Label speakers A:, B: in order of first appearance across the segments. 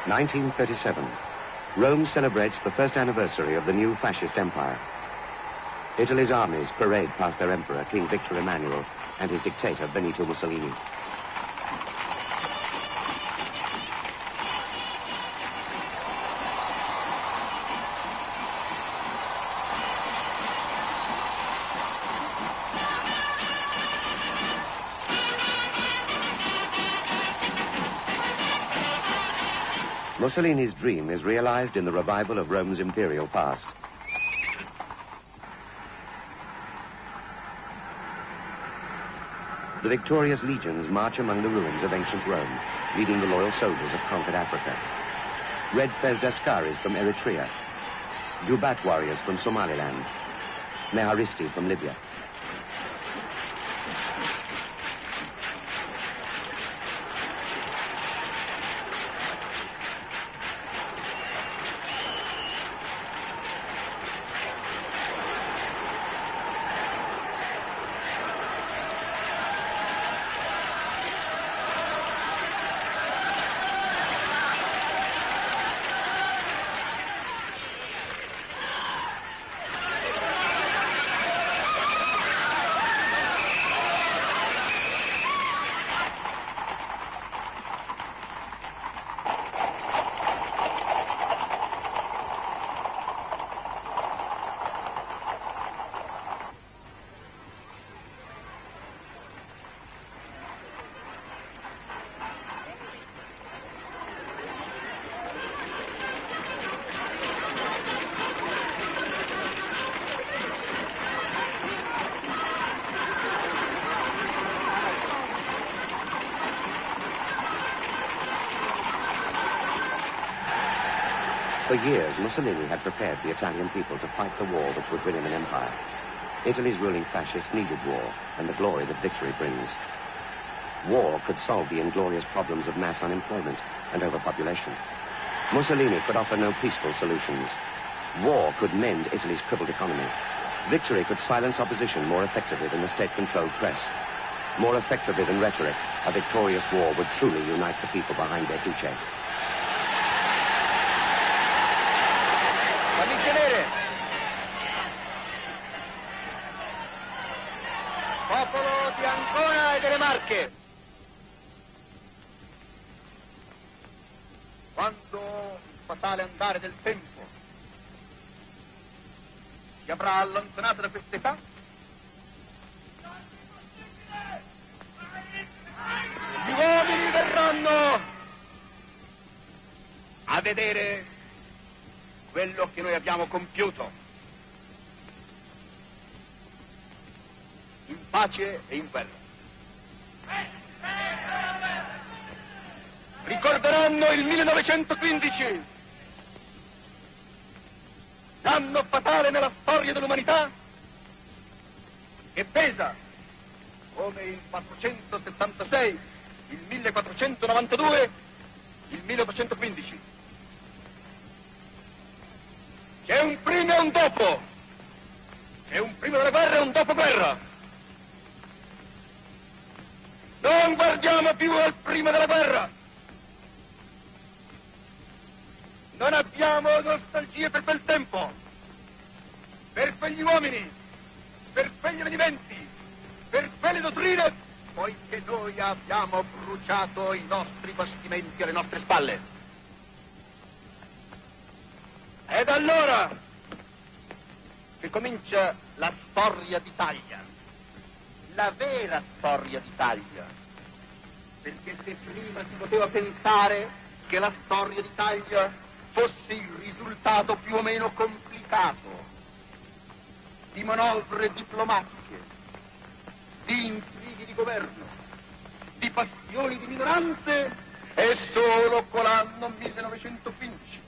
A: 1937. Rome celebrates the first anniversary of the new fascist empire. Italy's armies parade past their emperor, King Victor Emmanuel, and his dictator, Benito Mussolini. Mussolini's dream is realized in the revival of Rome's imperial past. The victorious legions march among the ruins of ancient Rome, leading the loyal soldiers of conquered Africa. Red Fez Daskaris from Eritrea, Dubat warriors from Somaliland, Meharisti from Libya. For years, Mussolini had prepared the Italian people to fight the war which would win him an empire. Italy's ruling fascists needed war and the glory that victory brings. War could solve the inglorious problems of mass unemployment and overpopulation. Mussolini could offer no peaceful solutions. War could mend Italy's crippled economy. Victory could silence opposition more effectively than the state-controlled press. More effectively than rhetoric, a victorious war would truly unite the people behind their duce.
B: Popolo di Ancona e delle Marche. Quando il fatale andare del tempo si avrà allontanato da quest'età, gli uomini verranno a vedere quello che noi abbiamo compiuto. In pace e in guerra. Ricorderanno il 1915, l'anno fatale nella storia dell'umanità, che pesa come il 476, il 1492, il 1815. C'è un prima e un dopo, c'è un prima della guerra e un dopo guerra. Non guardiamo più al prima della guerra. Non abbiamo nostalgie per quel tempo, per quegli uomini, per quegli avvenimenti, per quelle dottrine, poiché noi abbiamo bruciato i nostri bastimenti alle nostre spalle. Ed allora che comincia la storia d'Italia. La vera storia d'Italia, perché se prima si poteva pensare che la storia d'Italia fosse il risultato più o meno complicato di manovre diplomatiche, di intrighi di governo, di passioni di minoranze, è solo con l'anno 1915,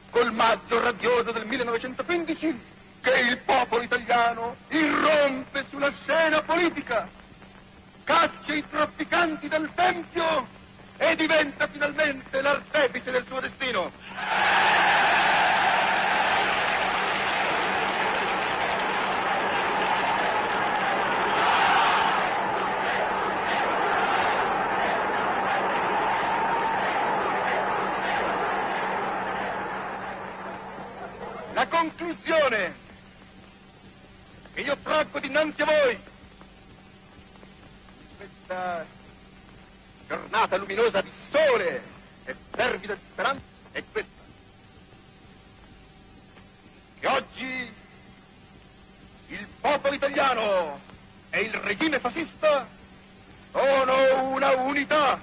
B: col maggio radioso del 1915, che il popolo italiano irrompe sulla scena politica, caccia i trafficanti del Tempio e diventa finalmente l'artefice del suo destino. La conclusione che io traggo dinanzi a voi in questa giornata luminosa di sole e fervida di speranza è questa: che oggi il popolo italiano e il regime fascista sono una unità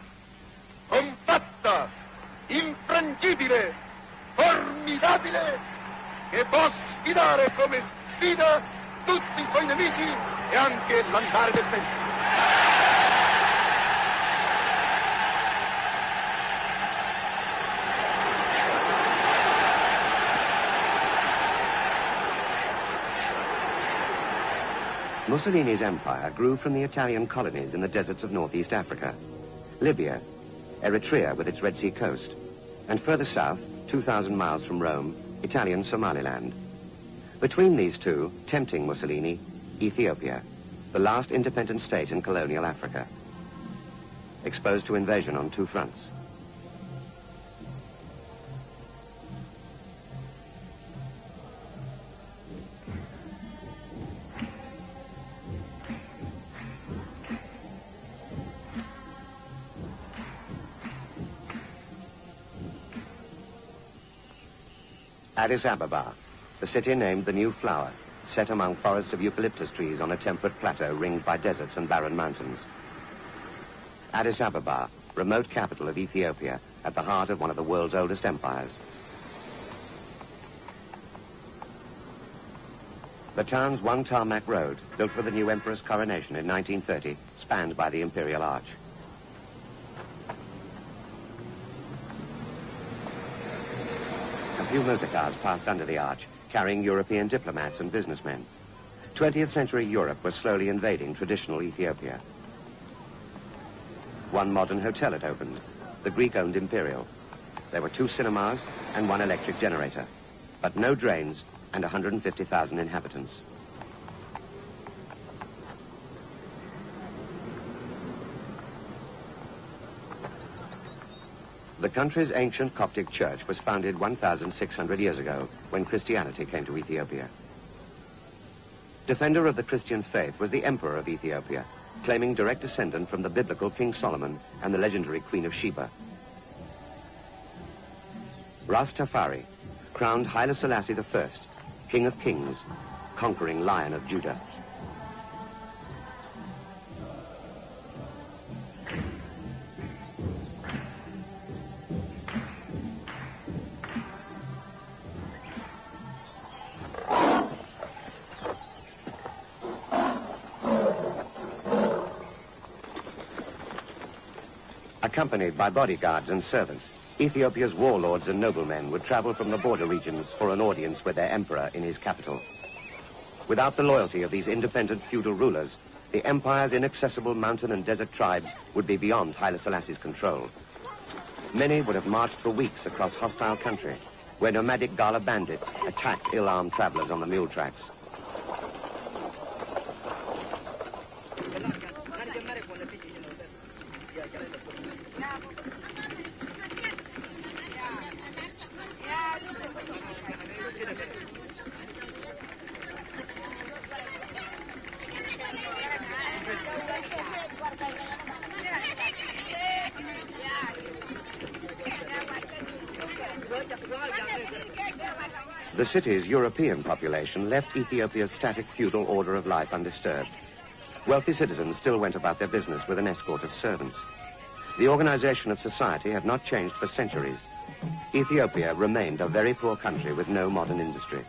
B: compatta, infrangibile, formidabile, che può sfidare come sfida tutti i suoi nemici e anche l'andare del tempo.
A: Mussolini's empire grew from the Italian colonies in the deserts of northeast Africa, Libya, Eritrea with its Red Sea coast, and further south, 2,000 miles from Rome, Italian Somaliland. Between these two, tempting Mussolini, Ethiopia, the last independent state in colonial Africa, exposed to invasion on two fronts. Addis Ababa, the city named the New Flower, set among forests of eucalyptus trees on a temperate plateau ringed by deserts and barren mountains. Addis Ababa, remote capital of Ethiopia, at the heart of one of the world's oldest empires. The town's one tarmac road, built for the new emperor's coronation in 1930, spanned by the Imperial Arch. A few motor cars passed under the arch, carrying European diplomats and businessmen. 20th century Europe was slowly invading traditional Ethiopia. One modern hotel had opened, the Greek-owned Imperial. There were 2 cinemas and 1 electric generator, but no drains and 150,000 inhabitants. The country's ancient Coptic church was founded 1,600 years ago when Christianity came to Ethiopia. Defender of the Christian faith was the Emperor of Ethiopia, claiming direct descent from the biblical King Solomon and the legendary Queen of Sheba. Ras Tafari crowned Haile Selassie I, King of Kings, conquering Lion of Judah. Accompanied by bodyguards and servants, Ethiopia's warlords and noblemen would travel from the border regions for an audience with their emperor in his capital. Without the loyalty of these independent feudal rulers, the empire's inaccessible mountain and desert tribes would be beyond Haile Selassie's control. Many would have marched for weeks across hostile country, where nomadic Gala bandits attacked ill-armed travelers on the mule tracks. The city's European population left Ethiopia's static feudal order of life undisturbed. Wealthy citizens still went about their business with an escort of servants. The organization of society had not changed for centuries. Ethiopia remained a very poor country with no modern industry.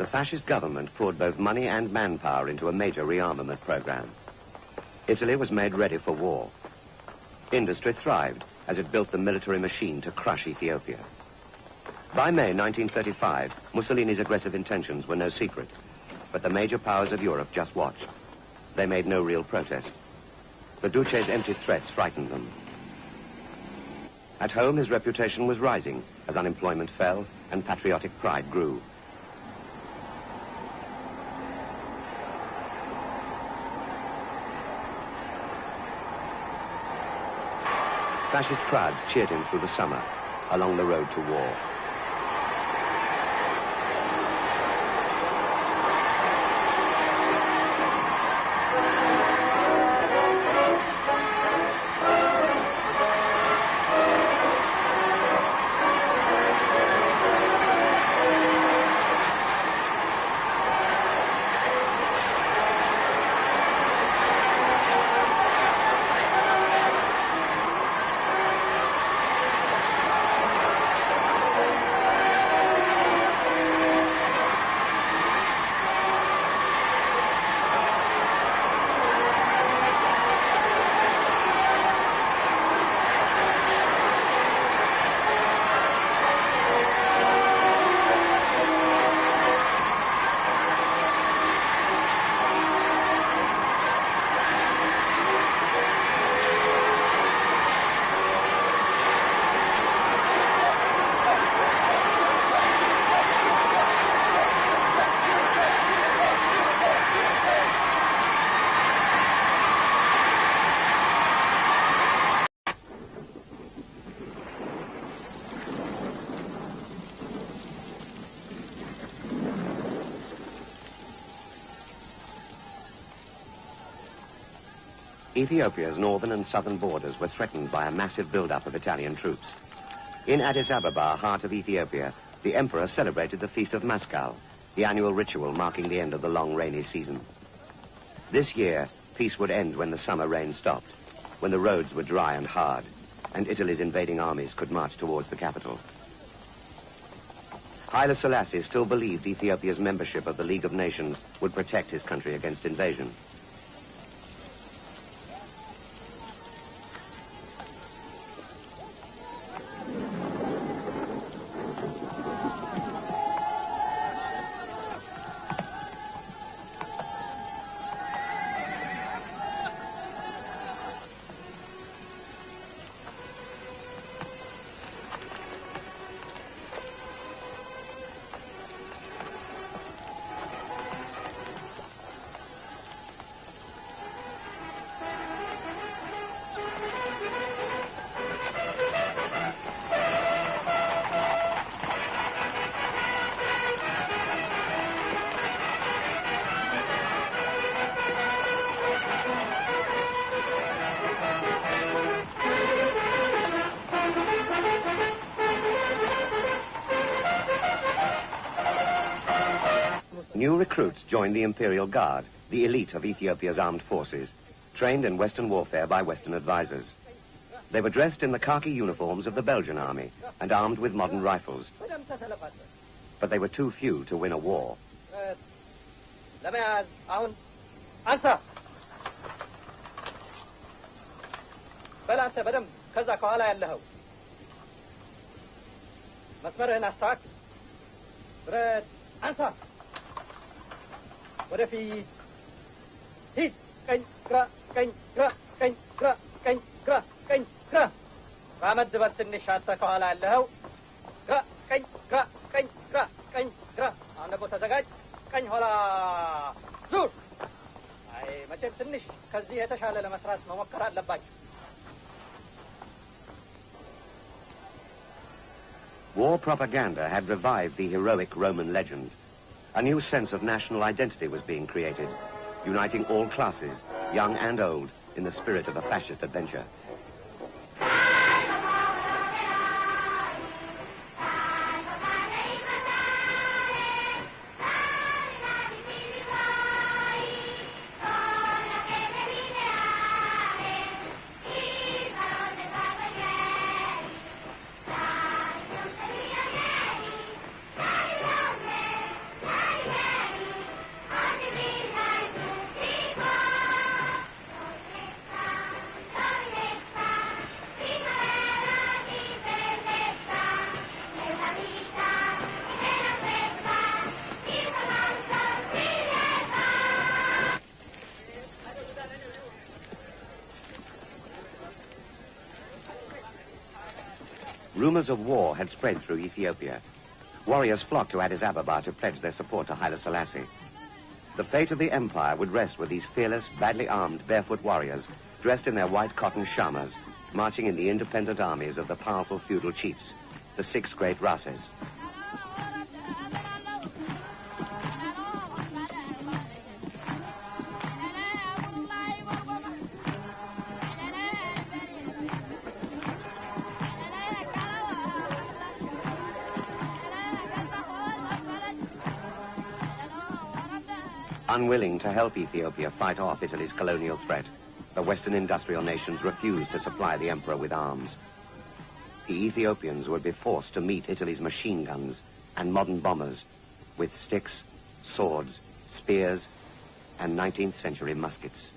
A: the fascist government poured both money and manpower into a major rearmament program. Italy was made ready for war. Industry thrived as it built the military machine to crush Ethiopia. By May 1935, Mussolini's aggressive intentions were no secret, but the major powers of Europe just watched. They made no real protest. The Duce's empty threats frightened them. At home, his reputation was rising as unemployment fell and patriotic pride grew. Fascist crowds cheered him through the summer along the road to war. Ethiopia's northern and southern borders were threatened by a massive buildup of Italian troops. In Addis Ababa, heart of Ethiopia, the emperor celebrated the Feast of Maskal, the annual ritual marking the end of the long rainy season. This year, peace would end when the summer rain stopped, when the roads were dry and hard, and Italy's invading armies could march towards the capital. Haile Selassie still believed Ethiopia's membership of the League of Nations would protect his country against invasion. New recruits joined the Imperial Guard, the elite of Ethiopia's armed forces, trained in Western warfare by Western advisors. They were dressed in the khaki uniforms of the Belgian army and armed with modern rifles. But they were too few to win a war.
C: ወደፊት ሂድ ቀኝ ግራ ቀኝ ግራ ቀኝ ግራ ቀኝ ግራ ቀኝ ግራ ባመድ በር ትንሽ አንተ ከኋላ ያለኸው ግራ ቀኝ ግራ ቀኝ ግራ ቀኝ ግራ አሁን ደግሞ ተዘጋጅ ቀኝ ኋላ ዙር አይ መቼም ትንሽ ከዚህ የተሻለ ለመስራት መሞከር አለባችሁ
A: War propaganda had revived the heroic Roman legend. A new sense of national identity was being created, uniting all classes, young and old, in the spirit of a fascist adventure. Rumors of war had spread through Ethiopia. Warriors flocked to Addis Ababa to pledge their support to Haile Selassie. The fate of the empire would rest with these fearless, badly armed, barefoot warriors, dressed in their white cotton shamas, marching in the independent armies of the powerful feudal chiefs, the 6 great races. Unwilling to help Ethiopia fight off Italy's colonial threat, the Western industrial nations refused to supply the emperor with arms. The Ethiopians would be forced to meet Italy's machine guns and modern bombers with sticks, swords, spears, and 19th century muskets.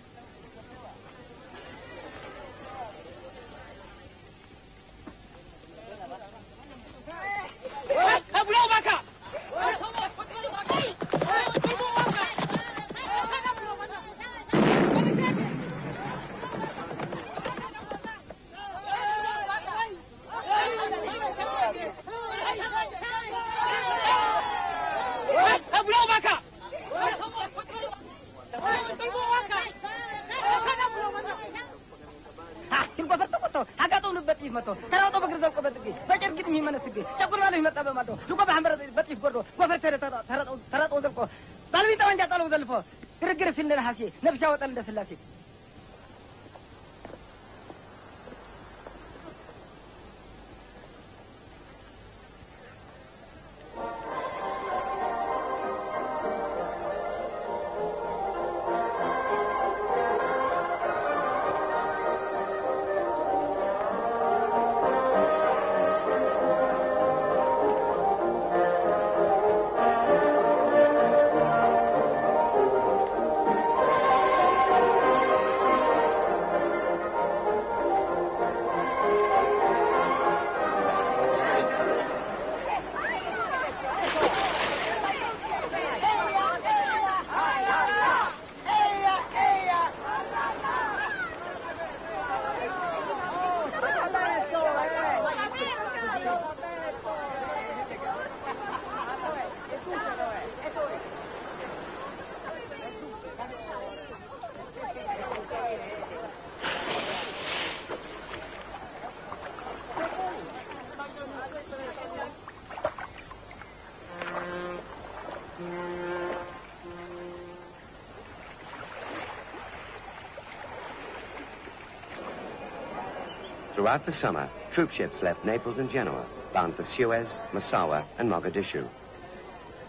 A: Throughout the summer, troop ships left Naples and Genoa, bound for Suez, Massawa, and Mogadishu.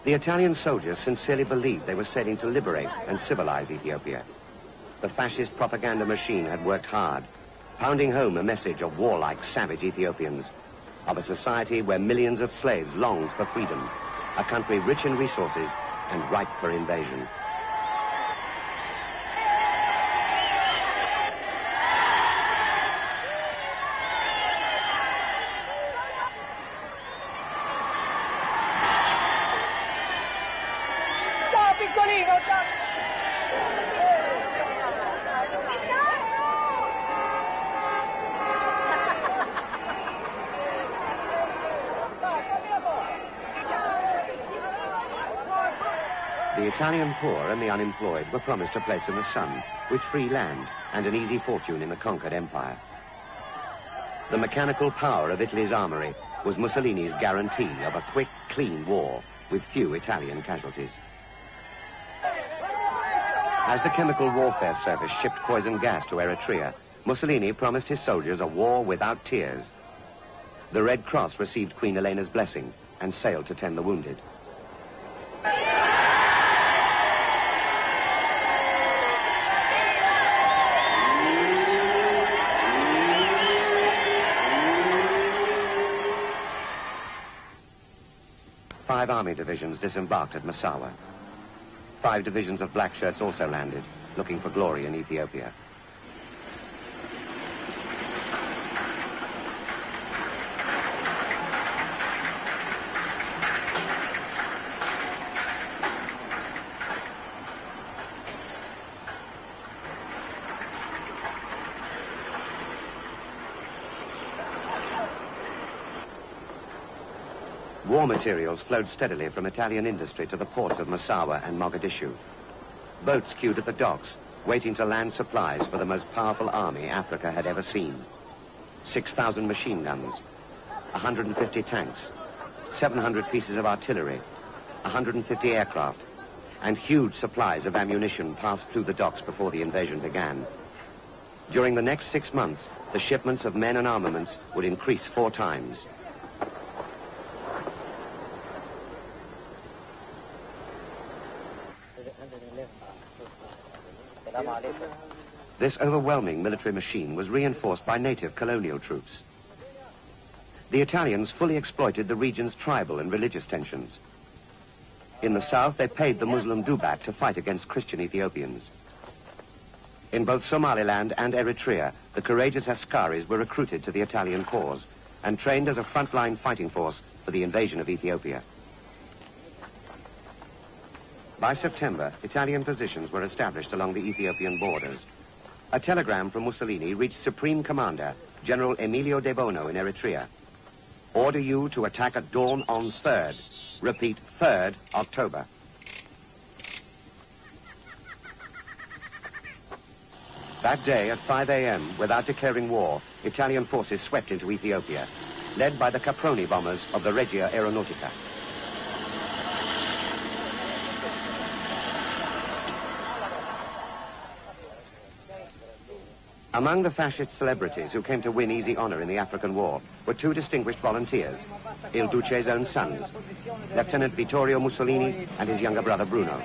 A: The Italian soldiers sincerely believed they were sailing to liberate and civilize Ethiopia. The fascist propaganda machine had worked hard, pounding home a message of warlike, savage Ethiopians, of a society where millions of slaves longed for freedom, a country rich in resources and ripe for invasion. The Italian poor and the unemployed were promised a place in the sun, with free land and an easy fortune in the conquered empire. The mechanical power of Italy's armory was Mussolini's guarantee of a quick, clean war with few Italian casualties. As the Chemical Warfare Service shipped poison gas to Eritrea, Mussolini promised his soldiers a war without tears. The Red Cross received Queen Elena's blessing and sailed to tend the wounded. Five army divisions disembarked at Massawa. 5 divisions of black shirts also landed, looking for glory in Ethiopia. War materials flowed steadily from Italian industry to the ports of Massawa and Mogadishu. Boats queued at the docks, waiting to land supplies for the most powerful army Africa had ever seen. 6,000 machine guns, 150 tanks, 700 pieces of artillery, 150 aircraft, and huge supplies of ammunition passed through the docks before the invasion began. During the next 6 months, the shipments of men and armaments would increase 4 times. This overwhelming military machine was reinforced by native colonial troops. The Italians fully exploited the region's tribal and religious tensions. In the south, they paid the Muslim Dubat to fight against Christian Ethiopians. In both Somaliland and Eritrea, the courageous Askaris were recruited to the Italian cause and trained as a frontline fighting force for the invasion of Ethiopia. By September, Italian positions were established along the Ethiopian borders. A telegram from Mussolini reached Supreme Commander General Emilio De Bono in Eritrea. Order you to attack at dawn on 3rd. Repeat, 3rd October. That day at 5 a.m., without declaring war, Italian forces swept into Ethiopia, led by the Caproni bombers of the Regia Aeronautica. Among the fascist celebrities who came to win easy honor in the African War were 2 distinguished volunteers, Il Duce's own sons, Lieutenant Vittorio Mussolini and his younger brother Bruno.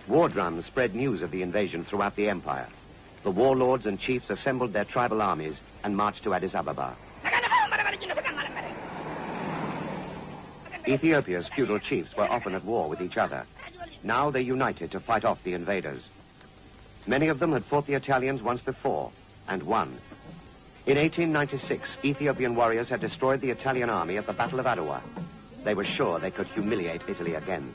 A: War drums spread news of the invasion throughout the empire. The warlords and chiefs assembled their tribal armies and marched to Addis Ababa. Ethiopia's feudal chiefs were often at war with each other. Now they united to fight off the invaders. Many of them had fought the Italians once before and won. In 1896, Ethiopian warriors had destroyed the Italian army at the Battle of Adwa. They were sure they could humiliate Italy again.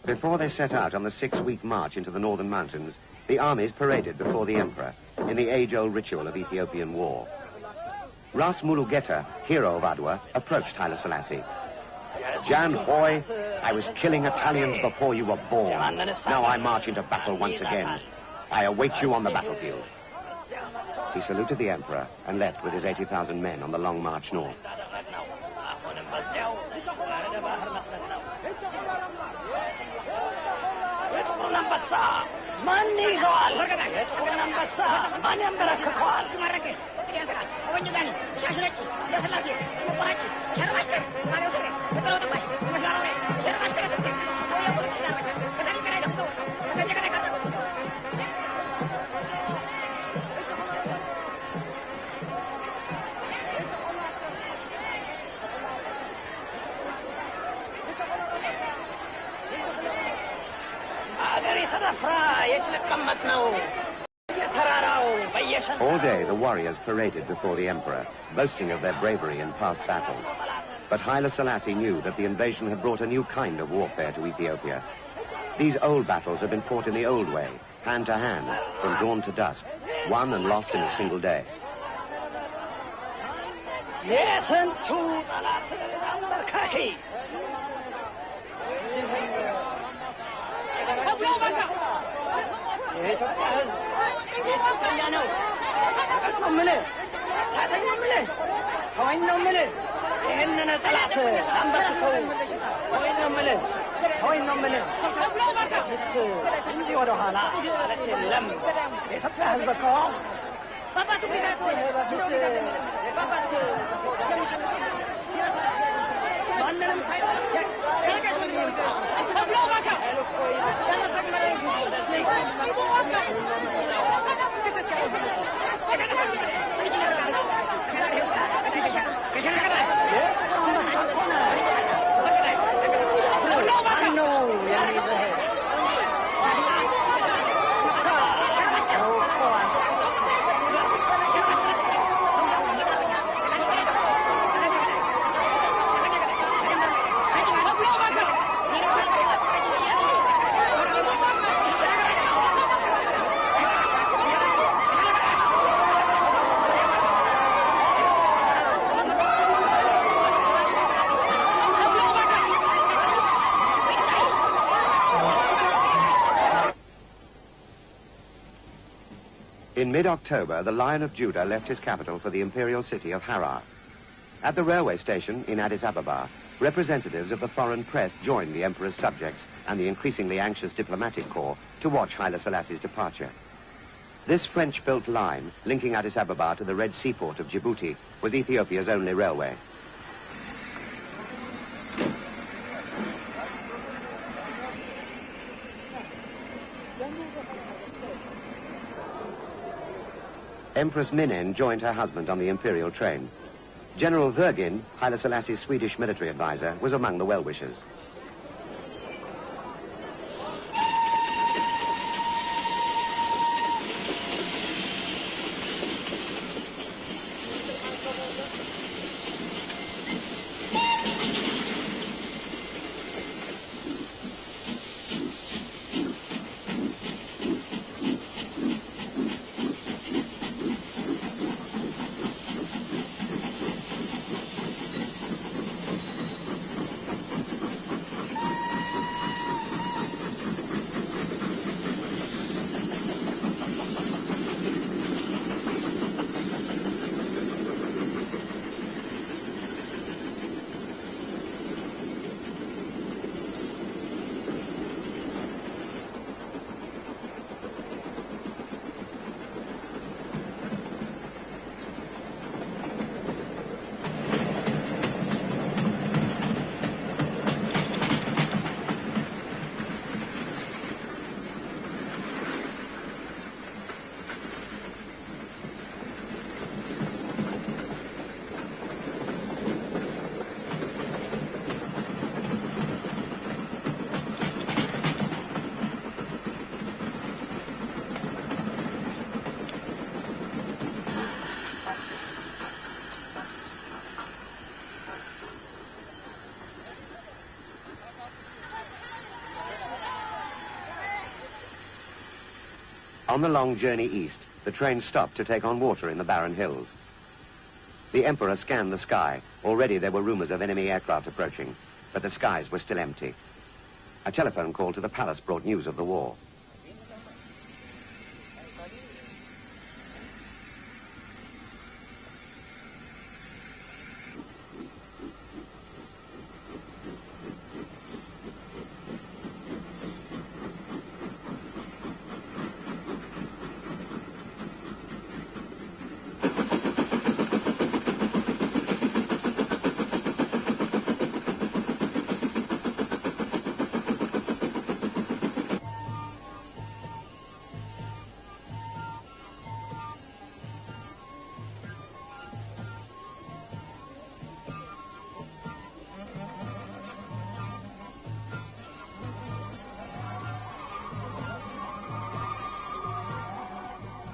A: Before they set out on the 6-week march into the northern mountains, the armies paraded before the emperor in the age-old ritual of Ethiopian war. Ras Mulugeta, hero of Adwa, approached Haile Selassie. Jan Hoy, I was killing Italians before you were born. Now I march into battle once again. I await you on the battlefield. He saluted the emperor and left with his 80,000 men on the long march north. All day the warriors paraded before the emperor, boasting of their bravery in past battles. But Haile Selassie knew that the invasion had brought a new kind of warfare to Ethiopia. These old battles had been fought in the old way, hand to hand, from dawn to dusk, won and lost in a single day.
C: Listen to Kaki.
A: In mid-October, the Lion of Judah left his capital for the imperial city of Harar. At the railway station in Addis Ababa, representatives of the foreign press joined the emperor's subjects and the increasingly anxious diplomatic corps to watch Haile Selassie's departure. This French-built line, linking Addis Ababa to the Red Sea port of Djibouti, was Ethiopia's only railway. Empress Minen joined her husband on the imperial train. General Vergin, Haile Selassie's Swedish military advisor, was among the well-wishers. On the long journey east, the train stopped to take on water in the barren hills. The emperor scanned the sky. Already there were rumors of enemy aircraft approaching, but the skies were still empty. A telephone call to the palace brought news of the war.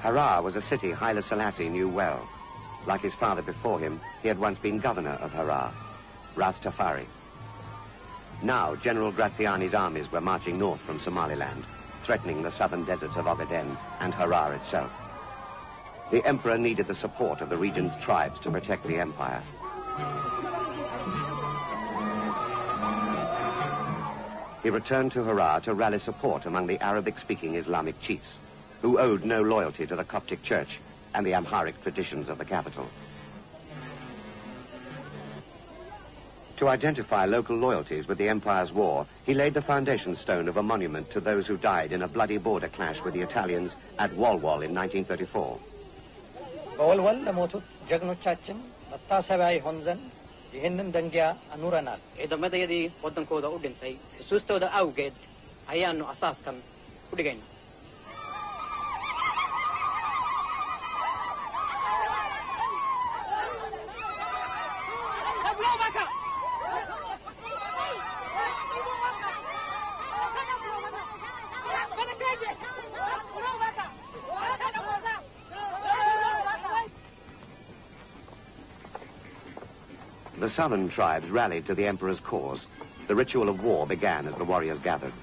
A: Harar was a city Haile Selassie knew well. Like his father before him, he had once been governor of Harar, Ras Tafari. Now, General Graziani's armies were marching north from Somaliland, threatening the southern deserts of Ogaden and Harar itself. The emperor needed the support of the region's tribes to protect the empire. He returned to Harar to rally support among the Arabic-speaking Islamic chiefs, who owed no loyalty to the Coptic Church and the Amharic traditions of the capital. To identify local loyalties with the empire's war, he laid the foundation stone of a monument to those who died in a bloody border clash with the Italians at Walwal in 1934.
C: በወልወል ለሞቱት ጀግኖቻችን መታሰቢያ ይሆን ዘንድ ይህንን ደንጊያ አኑረናል።
D: ciidamadayadii waddankooda u dhintay xusuustooda awgeed ayaanu asaaskan u dhigayna.
A: The southern tribes rallied to the emperor's cause. The ritual of war began as the warriors gathered.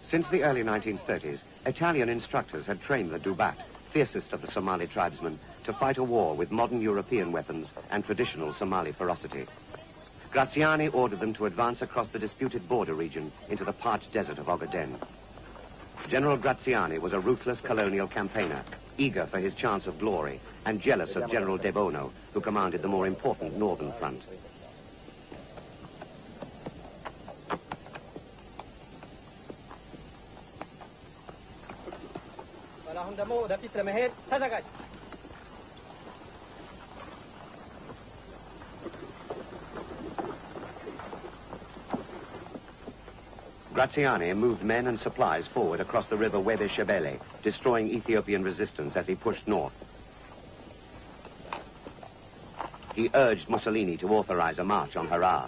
A: Since the early 1930s, Italian instructors had trained the Dubat, fiercest of the Somali tribesmen, to fight a war with modern European weapons and traditional Somali ferocity. Graziani ordered them to advance across the disputed border region into the parched desert of Ogaden. General Graziani was a ruthless colonial campaigner, eager for his chance of glory and jealous of General De Bono, who commanded the more important northern front. Graziani moved men and supplies forward across the river Webe Shebele, destroying Ethiopian resistance as he pushed north. He urged Mussolini to authorize a march on Harar.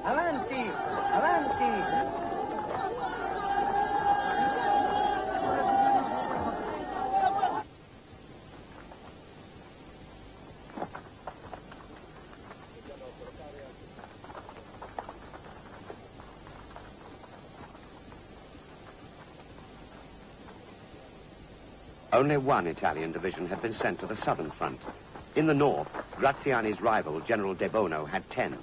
C: Avanti! Avanti!
A: Only one Italian division had been sent to the southern front. In the north, Graziani's rival, General De Bono, had 10.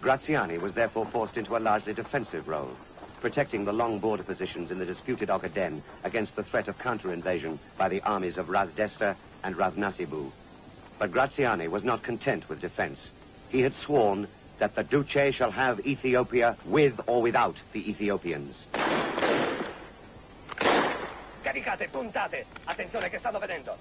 A: Graziani was therefore forced into a largely defensive role, protecting the long border positions in the disputed Ogaden against the threat of counter-invasion by the armies of Ras Desta and Ras Nasibu. But Graziani was not content with defense. He had sworn that the Duce shall have Ethiopia with or without the Ethiopians.
E: Caricate, puntate! Attenzione che stanno vedendo!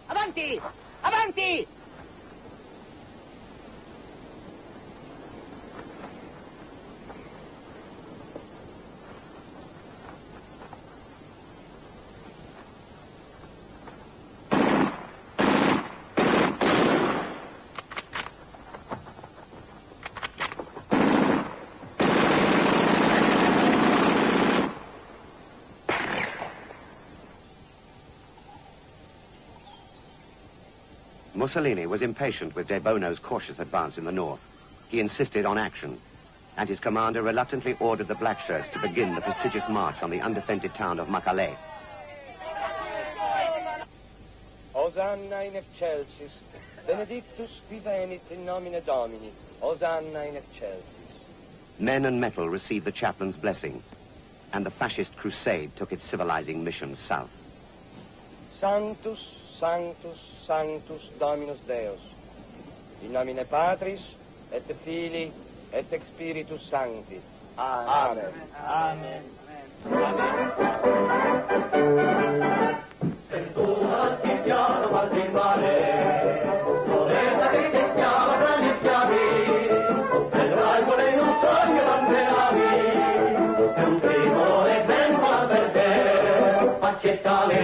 C: Avanti! Avanti!
A: Mussolini was impatient with De Bono's cautious advance in the north. He insisted on action, and his commander reluctantly ordered the Blackshirts to begin the prestigious march on the undefended town of Makale.
E: Hosanna in excelsis, benedictus qui venit in nomine Domini, Hosanna in excelsis.
A: Men and metal received the chaplain's blessing, and the fascist crusade took its civilizing mission south.
E: Sanctus, Sanctus, Sanctus Dominus Deus, in nomine Patris, et Filii, et Spiritus Sancti. Amen. Amen.
F: Prendite le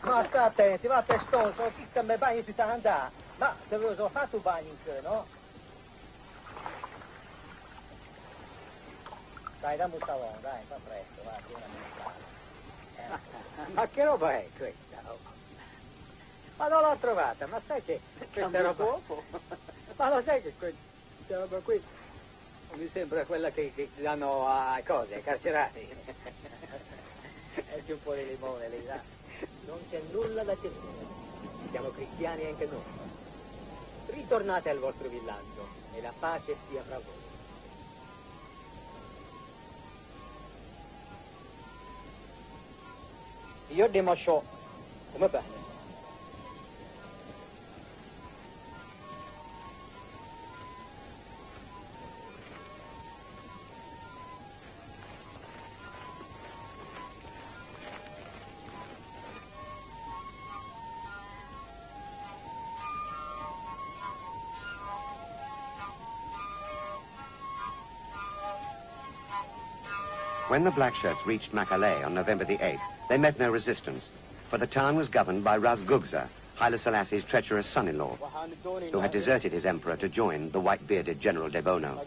C: Ma sta attenti, va testoso, chi che mi bagni si sta andando. Ma te avevo fatto un bagno in che, no? Dai, dammi un salone, dai, fa presto, va, tieni a
F: Ma che roba è questa? Ma non l'ho trovata, ma sai che questa roba... Ma lo sai che questa roba qui mi sembra quella che danno a cose, ai carcerati.
C: Metti un po' di limone lì, dai. Non c'è nulla da temere. Siamo cristiani anche noi. Ritornate al vostro villaggio e la pace sia fra voi. Io dimoscio come bene.
A: When the black shirts reached Makale on November the 8th, they met no resistance, for the town was governed by Ras Gugza, Haile Selassie's treacherous son-in-law, who had deserted his emperor to join the white-bearded General Debono.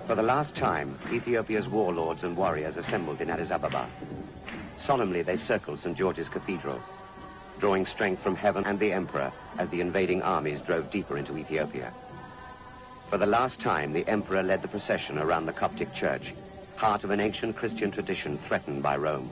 A: For the last time, Ethiopia's warlords and warriors assembled in Addis Ababa. Solemnly they circled St. George's Cathedral, drawing strength from heaven and the emperor as the invading armies drove deeper into Ethiopia. For the last time, the emperor led the procession around the Coptic church, heart of an ancient Christian tradition threatened by Rome.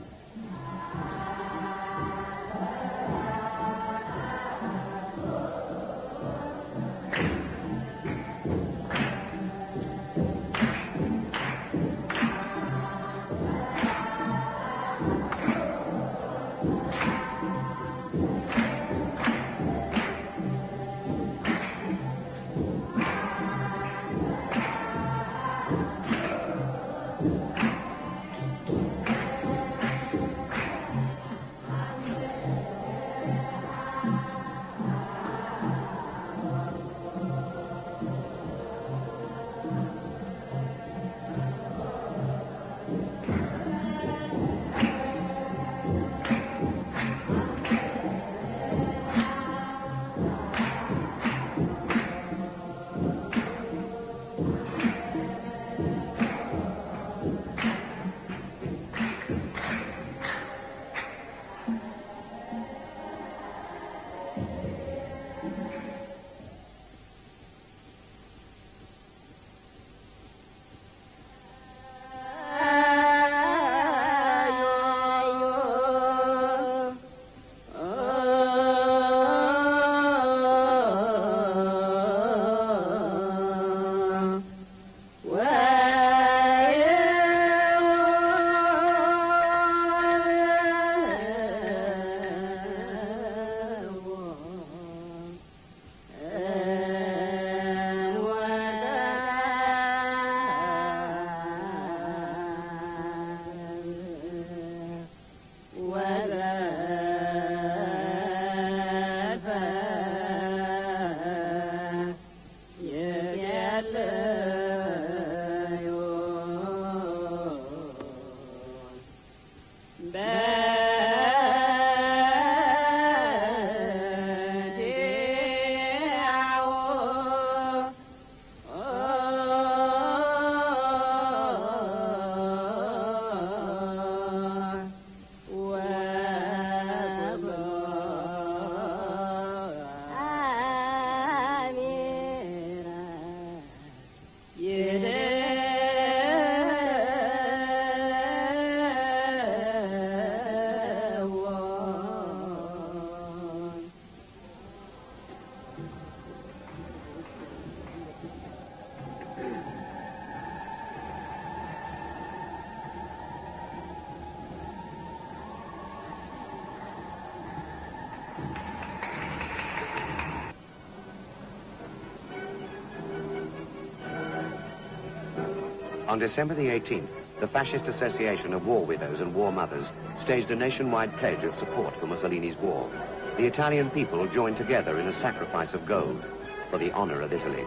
A: On December the 18th, the Fascist Association of War Widows and War Mothers staged a nationwide pledge of support for Mussolini's war. The Italian people joined together in a sacrifice of gold for the honor of Italy.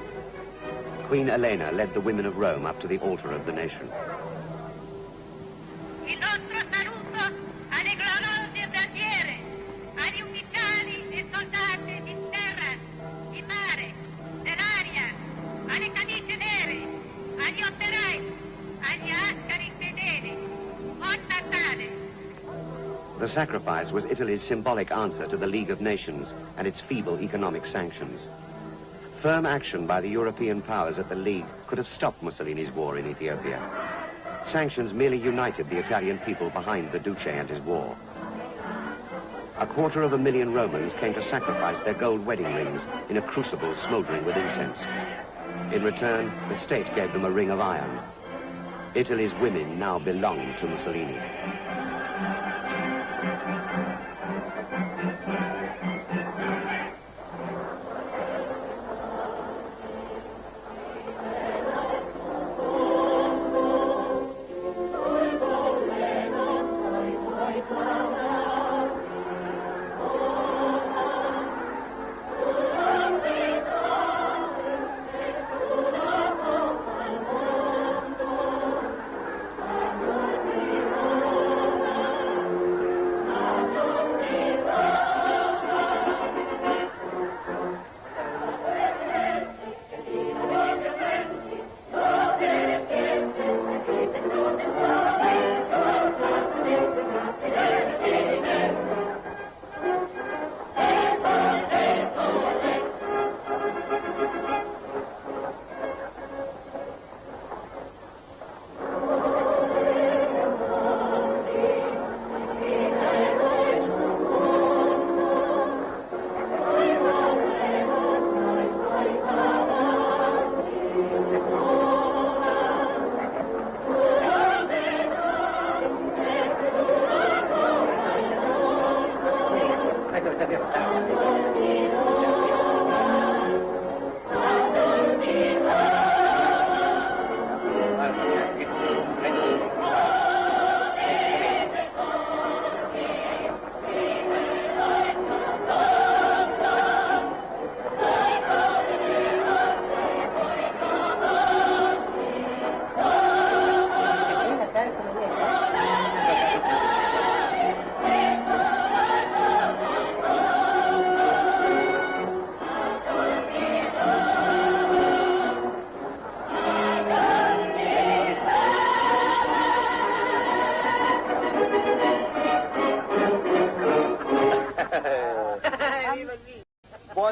A: Queen Elena led the women of Rome up to the altar of the nation.
G: Il nostro saluto alle gloriose bandiere, agli ufficiali e soldati di terra, di mare, dell'aria, alle camicie nere, agli operai, agli ascari fedeli. Buon Natale!
A: The sacrifice was Italy's symbolic answer to the League of Nations and its feeble economic sanctions. Firm action by the European powers at the League could have stopped Mussolini's war in Ethiopia. Sanctions merely united the Italian people behind the Duce and his war. 250,000 Romans came to sacrifice their gold wedding rings in a crucible smoldering with incense. In return, the state gave them a ring of iron. Italy's women now belonged to Mussolini.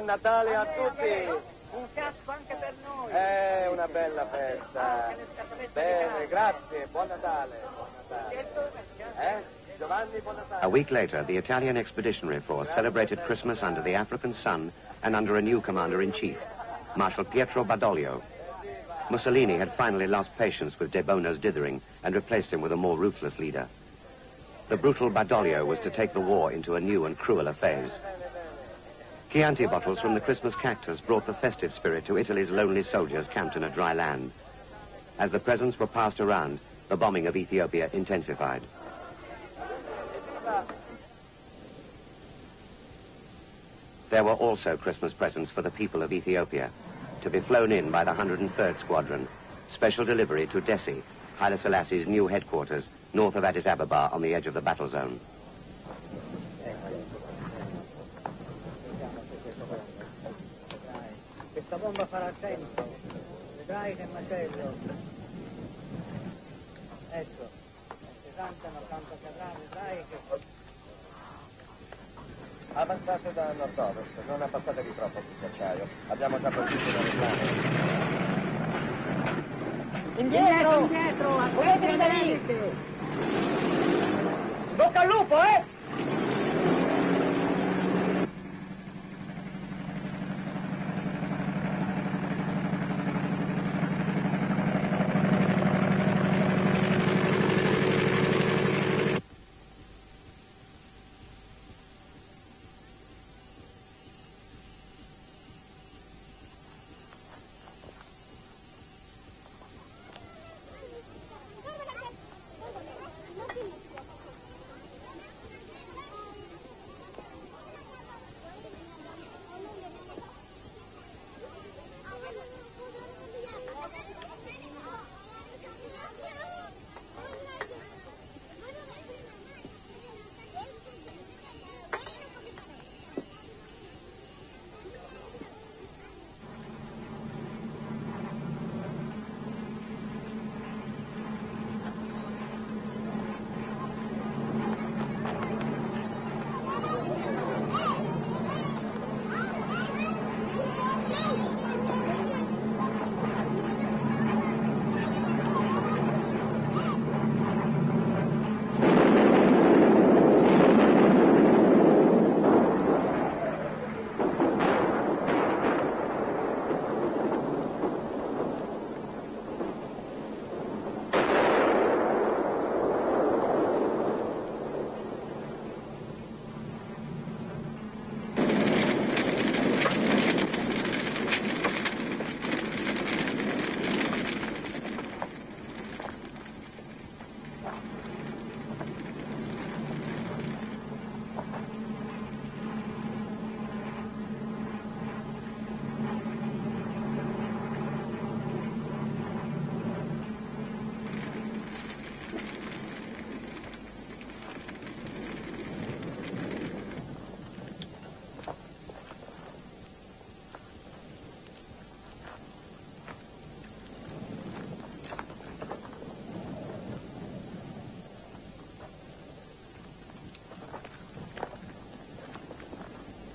E: Natale a tutti!
F: Un fiasco anche per noi.
E: Una bella festa. Bene, grazie. Buon Natale. Buon Natale. Giovanni, buon Natale.
A: A week later, the Italian expeditionary force celebrated Christmas under the African sun and under a new commander-in-chief, Marshal Pietro Badoglio. Mussolini had finally lost patience with De Bono's dithering and replaced him with a more ruthless leader. The brutal Badoglio was to take the war into a new and crueler phase. Chianti bottles from the Christmas cactus brought the festive spirit to Italy's lonely soldiers camped in a dry land. As the presents were passed around, the bombing of Ethiopia intensified. There were also Christmas presents for the people of Ethiopia, to be flown in by the 103rd Squadron, special delivery to Dessie, Haile Selassie's new headquarters, north of Addis Ababa on the edge of the battle zone.
F: Questa bomba farà tempo, vedrai che macello. Ecco, 60-80 cadrà, vedrai che...
E: Avanzate da nord-ovest, non appassatevi troppo sul ghiacciaio. Abbiamo già colpito l'aeroplano.
F: Indietro, indietro, accoglietemi da lì! Bocca al lupo,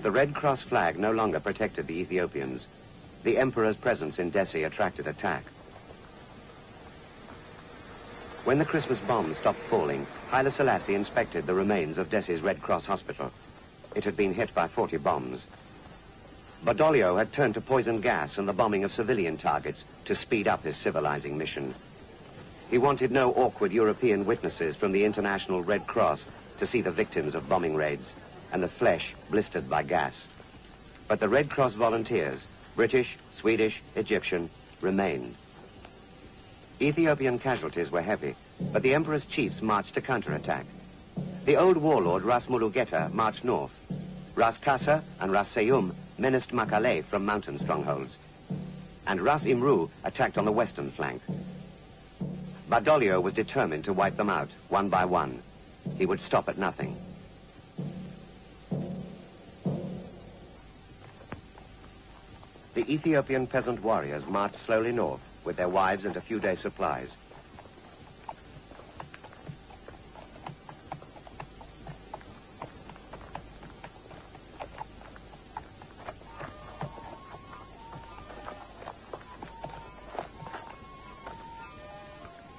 A: The Red Cross flag no longer protected the Ethiopians. The Emperor's presence in Dessie attracted attack. When the Christmas bombs stopped falling, Haile Selassie inspected the remains of Dessie's Red Cross hospital. It had been hit by 40 bombs. Badoglio had turned to poison gas and the bombing of civilian targets to speed up his civilizing mission. He wanted no awkward European witnesses from the International Red Cross to see the victims of bombing raids and the flesh blistered by gas. But the Red Cross volunteers, British, Swedish, Egyptian, remained. Ethiopian casualties were heavy, but the Emperor's chiefs marched to counterattack. The old warlord Ras Mulugeta marched north. Ras Kassa and Ras Seyum menaced Makale from mountain strongholds. And Ras Imru attacked on the western flank. Badoglio was determined to wipe them out, one by one. He would stop at nothing. The Ethiopian peasant warriors marched slowly north with their wives and a few days' supplies.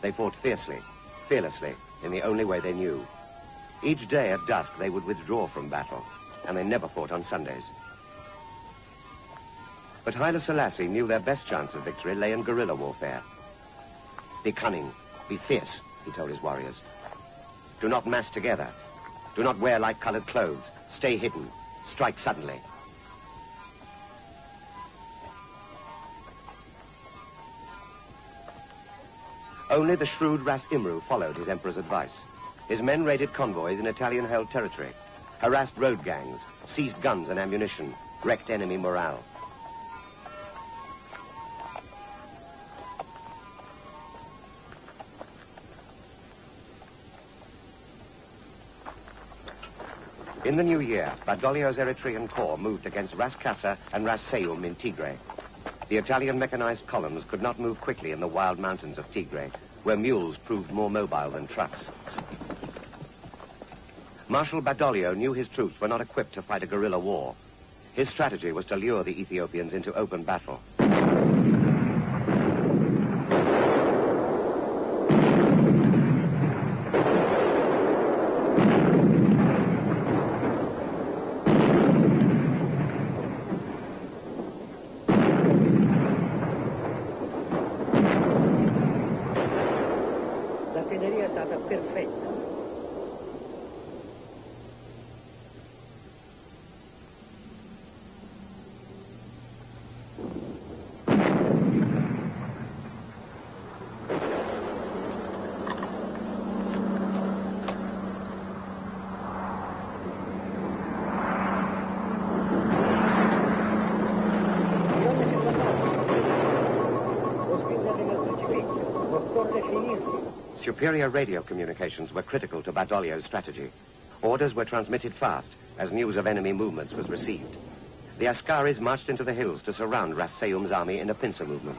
A: They fought fiercely, fearlessly, in the only way they knew. Each day at dusk, they would withdraw from battle, and they never fought on Sundays. But Haile Selassie knew their best chance of victory lay in guerrilla warfare. Be cunning, be fierce, he told his warriors. Do not mass together. Do not wear light-colored clothes. Stay hidden. Strike suddenly. Only the shrewd Ras Imru followed his emperor's advice. His men raided convoys in Italian-held territory, harassed road gangs, seized guns and ammunition, wrecked enemy morale. In the new year, Badoglio's Eritrean corps moved against Ras Casa and Ras Seum in Tigray. The Italian mechanized columns could not move quickly in the wild mountains of Tigray, where mules proved more mobile than trucks. Marshal Badoglio knew his troops were not equipped to fight a guerrilla war. His strategy was to lure the Ethiopians into open battle.
F: L'artiglieria è stata perfetta.
A: Superior radio communications were critical to Badoglio's strategy. Orders were transmitted fast as news of enemy movements was received. The Askaris marched into the hills to surround Ras Seum's army in a pincer movement.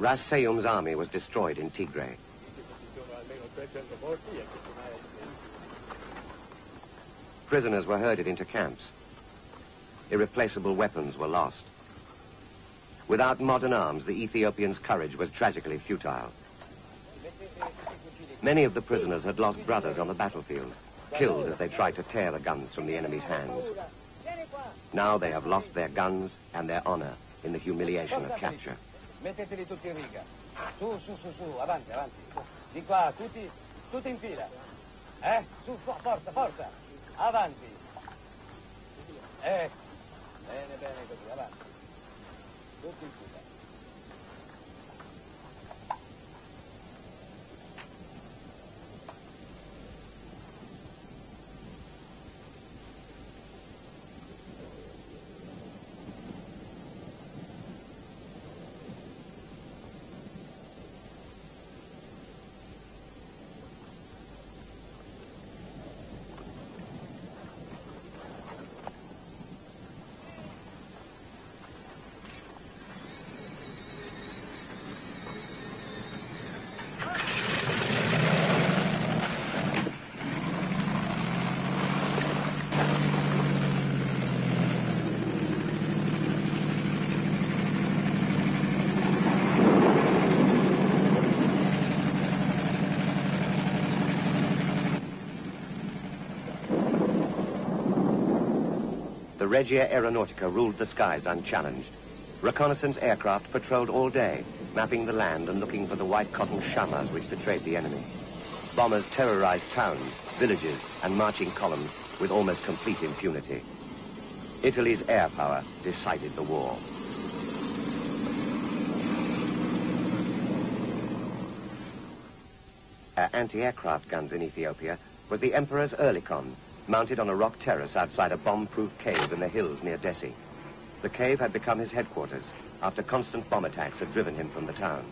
A: Ras Seyum's army was destroyed in Tigray. Prisoners were herded into camps. Irreplaceable weapons were lost. Without modern arms, the Ethiopians' courage was tragically futile. Many of the prisoners had lost brothers on the battlefield, killed as they tried to tear the guns from the enemy's hands. Now they have lost their guns and their honor in the humiliation of capture.
E: Metteteli tutti in riga. Su, su, su, su, avanti, avanti. Di qua, tutti in fila. Su, forza, forza. Avanti. Bene, bene così, avanti. Tutti in fila.
A: The Regia Aeronautica ruled the skies unchallenged. Reconnaissance aircraft patrolled all day, mapping the land and looking for the white cotton shamas which betrayed the enemy. Bombers terrorized towns, villages, and marching columns with almost complete impunity. Italy's air power decided the war. Anti-aircraft guns in Ethiopia was the Emperor's Oerlikon, mounted on a rock terrace outside a bomb-proof cave in the hills near Dessie. The cave had become his headquarters after constant bomb attacks had driven him from the town.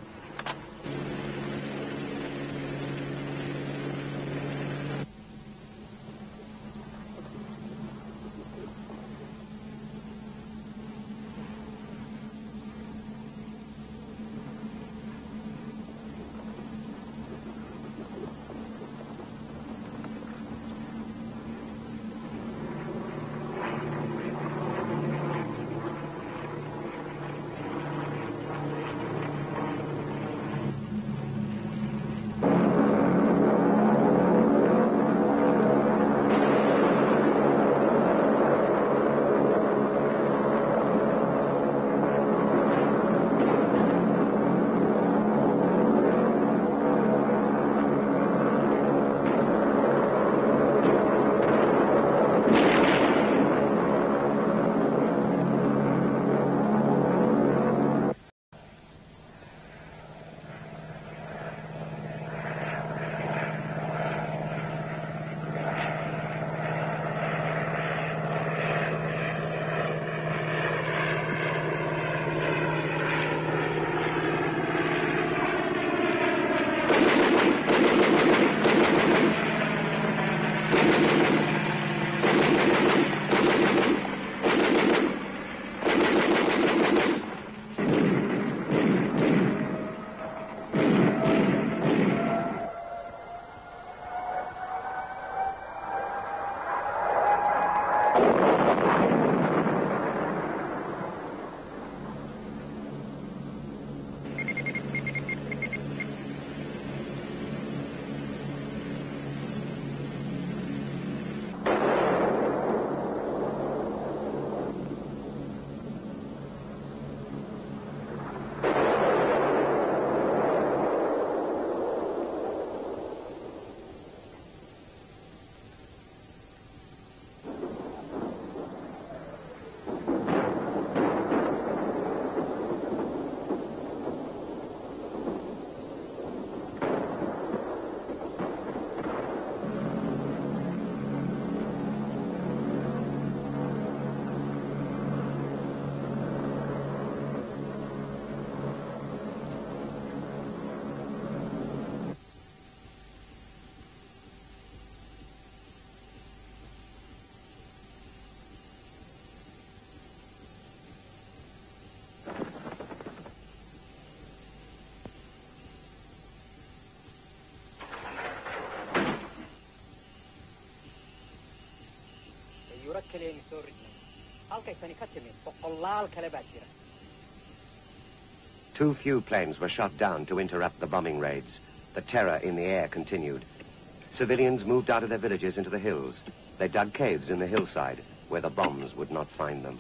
D: kaleeni soo ridnay halkaysani ka timid boqolaal kale baa jira.
A: Too few planes were shot down to interrupt the bombing raids. The terror in the air continued. Civilians moved out of their villages into the hills. They dug caves in the hillside where the bombs would not find them.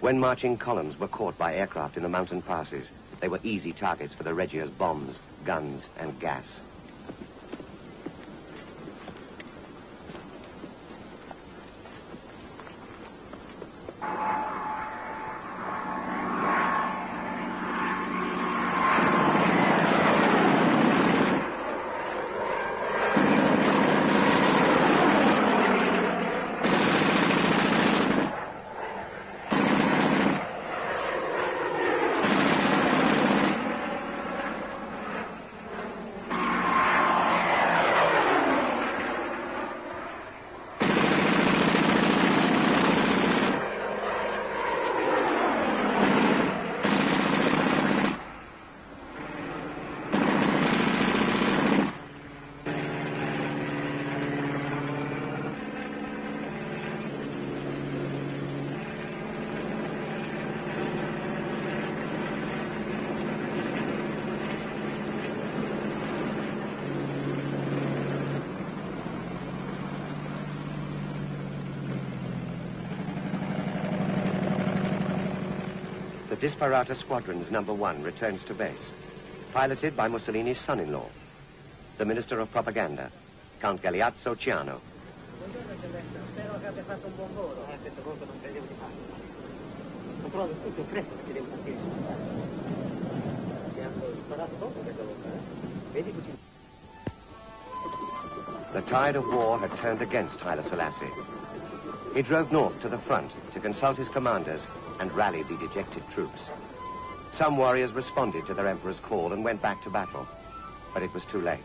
A: When marching columns were caught by aircraft in the mountain passes, they were easy targets for the Regia's bombs, guns, and gas. The Disperata Squadron's number 1 returns to base, piloted by Mussolini's son-in-law, the Minister of Propaganda, Count Galeazzo Ciano.
D: Spero che abbia fatto un buon volo. Questo voto non credevo di farlo. Ho trovato tutto in fretta perché devo partire. Ti hanno sparato poco questa volta, eh? Vedi così.
A: The tide of war had turned against Haile Selassie. He drove north to the front to consult his commanders and rally the dejected troops. Some warriors responded to their emperor's call and went back to battle, but it was too late.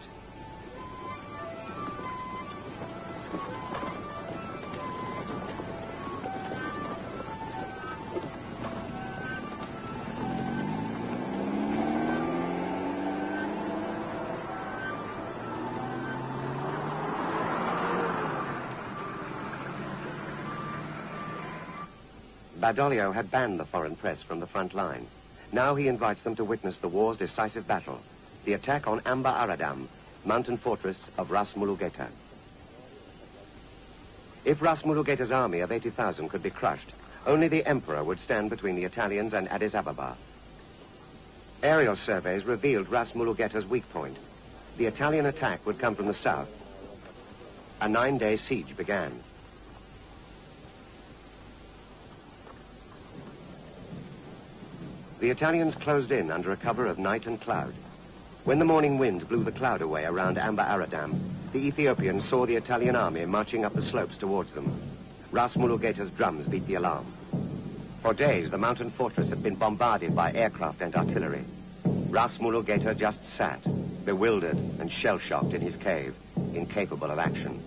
A: Badoglio had banned the foreign press from the front line. Now he invites them to witness the war's decisive battle, the attack on Amba Aradam, mountain fortress of Ras Mulugeta. If Ras Mulugeta's army of 80,000 could be crushed, only the emperor would stand between the Italians and Addis Ababa. Aerial surveys revealed Ras Mulugeta's weak point. The Italian attack would come from the south. A 9-day siege began. The Italians closed in under a cover of night and cloud. When the morning wind blew the cloud away around Amba Aradam, the Ethiopians saw the Italian army marching up the slopes towards them. Ras Mulugeta's drums beat the alarm. For days, the mountain fortress had been bombarded by aircraft and artillery. Ras Mulugeta just sat, bewildered and shell-shocked in his cave, incapable of action.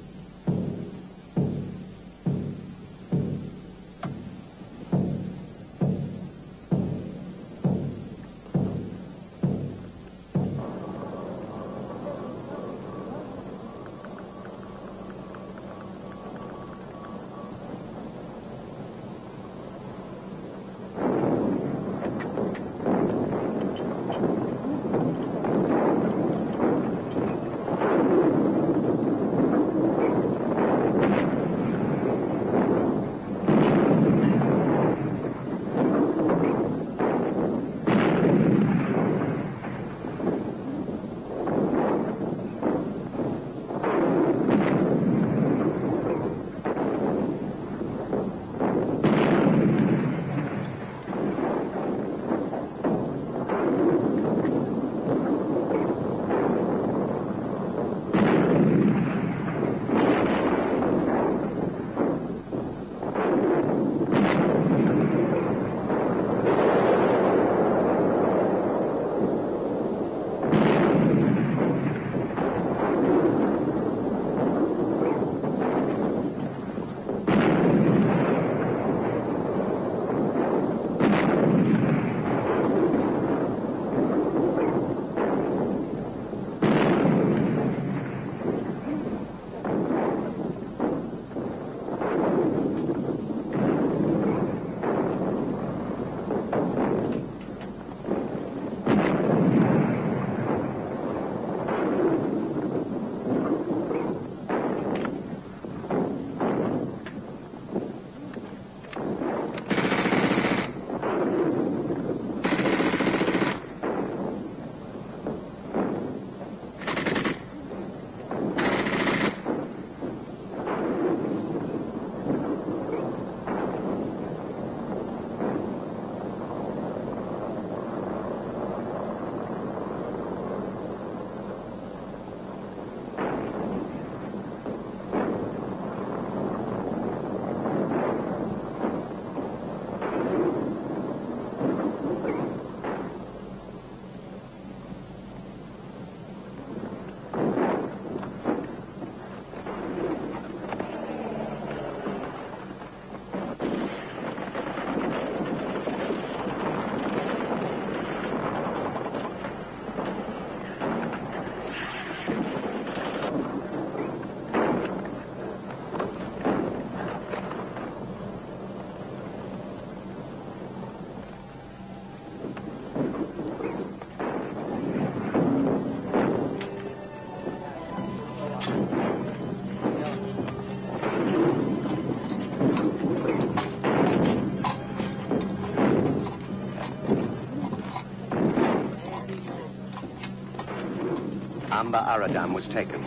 A: Amba Aradam was taken.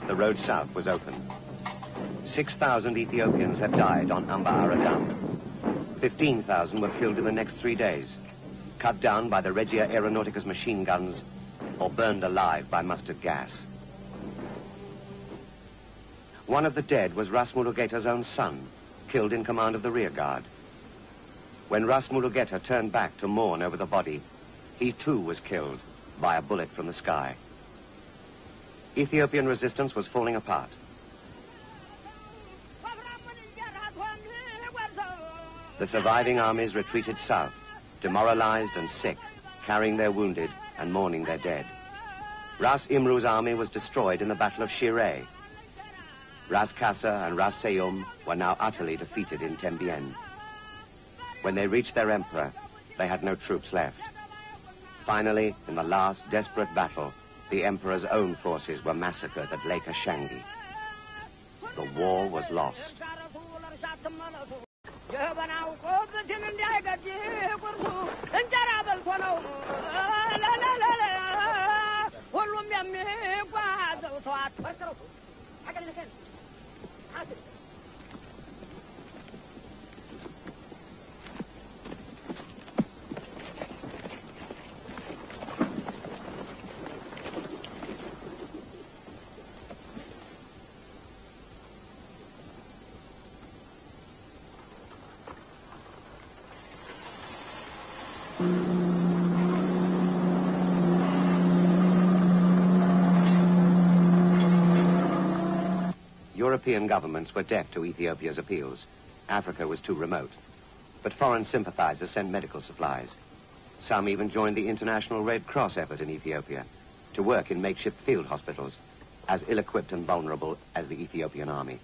A: The road south was open. 6,000 Ethiopians had died on Amba Aradam. 15,000 were killed in the next 3 days, cut down by the Regia Aeronauticas machine guns or burned alive by mustard gas. One of the dead was Ras Mulugeta's own son, killed in command of the rear guard. When Ras Mulugeta turned back to mourn over the body, he too was killed by a bullet from the sky. Ethiopian resistance was falling apart. The surviving armies retreated south, demoralized and sick, carrying their wounded and mourning their dead. Ras Imru's army was destroyed in the Battle of Shireh. Ras Kassa and Ras Seyum were now utterly defeated in Tembien. When they reached their emperor, they had no troops left. Finally, in the last desperate battle, the emperor's own forces were massacred at Lake Ashangi. The war was lost. European governments were deaf to Ethiopia's appeals. Africa was too remote. But foreign sympathizers sent medical supplies. Some even joined the International Red Cross effort in Ethiopia to work in makeshift field hospitals, as ill-equipped and vulnerable as the Ethiopian army.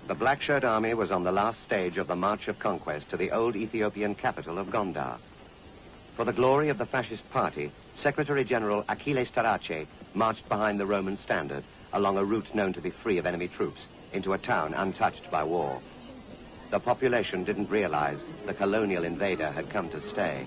A: The Black Shirt Army was on the last stage of the march of conquest to the old Ethiopian capital of Gondar. For the glory of the fascist party, Secretary General Achilles Tarace marched behind the Roman standard along a route known to be free of enemy troops into a town untouched by war. The population didn't realize the colonial invader had come to stay.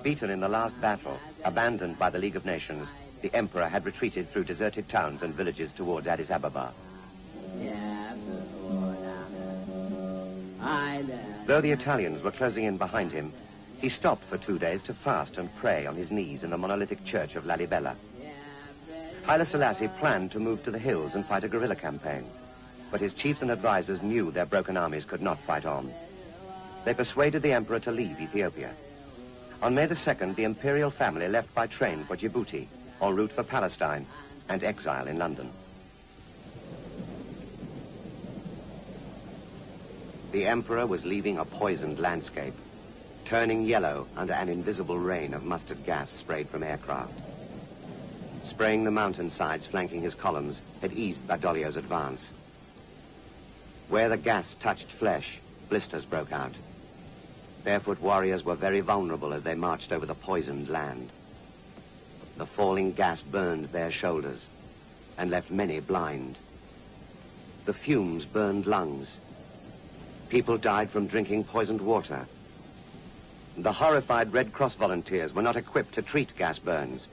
A: Beaten in the last battle, abandoned by the League of Nations, the emperor had retreated through deserted towns and villages towards Addis Ababa. Though the Italians were closing in behind him, he stopped for 2 days to fast and pray on his knees in the monolithic church of Lalibela. Haile Selassie planned to move to the hills and fight a guerrilla campaign, but his chiefs and advisors knew their broken armies could not fight on. They persuaded the emperor to leave Ethiopia. On May the 2nd, the imperial family left by train for Djibouti, en route for Palestine, and exile in London. The emperor was leaving a poisoned landscape. turning yellow under an invisible rain of mustard gas sprayed from aircraft. Spraying the mountainsides flanking his columns had eased Badoglio's advance. Where the gas touched flesh, blisters broke out. Barefoot warriors were very vulnerable as they marched over the poisoned land. The falling gas burned their shoulders and left many blind. The fumes burned lungs. People died from drinking poisoned water. The horrified Red Cross volunteers were not equipped to treat gas burns.